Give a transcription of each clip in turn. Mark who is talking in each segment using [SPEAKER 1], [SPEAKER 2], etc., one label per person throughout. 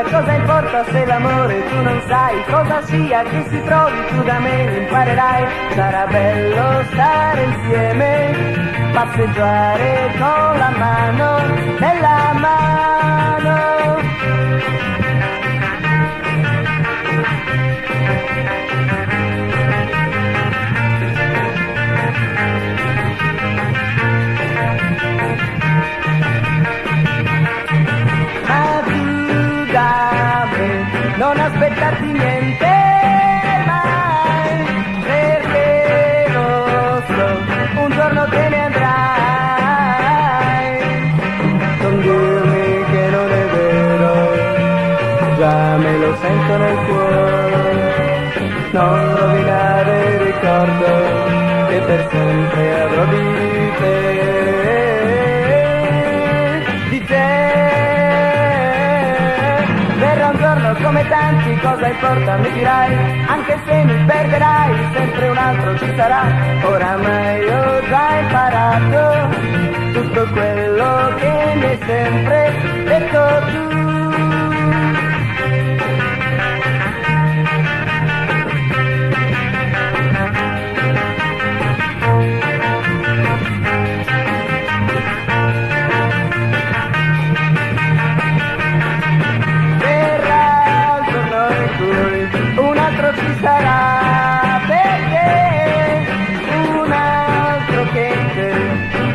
[SPEAKER 1] Cosa importa se l'amore tu non sai cosa sia che si trovi, tu da me imparerai. Sarà bello stare insieme, passeggiare con la mano nella mano. Non aspettarti niente mai, perché lo so, un giorno te ne andrai. Non dirmi che non è vero, già me lo sento nel cuore. Non rovinare il ricordo che per sempre avrò di te, di te. Verrà un giorno come tanti, cosa importa mi dirai, anche se mi perderai, sempre un altro ci sarà. Oramai ho già imparato tutto quello che mi hai sempre detto tu. Ci sarà perché un altro che in te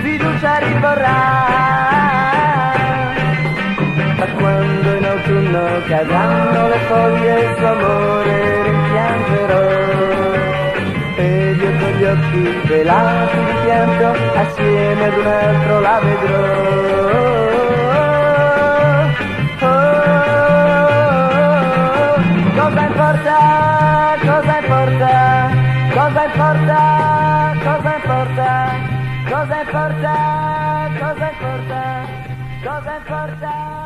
[SPEAKER 1] fiducia rivorrà. Ma quando in autunno cadranno le foglie il suo amore rimpiangerò, ed io con gli occhi velati di pianto assieme ad un altro la vedrò. Cosa importa? Cosa importa? Cosa importa? Cosa importa? Cosa importa? Cosa importa? Cosa importa?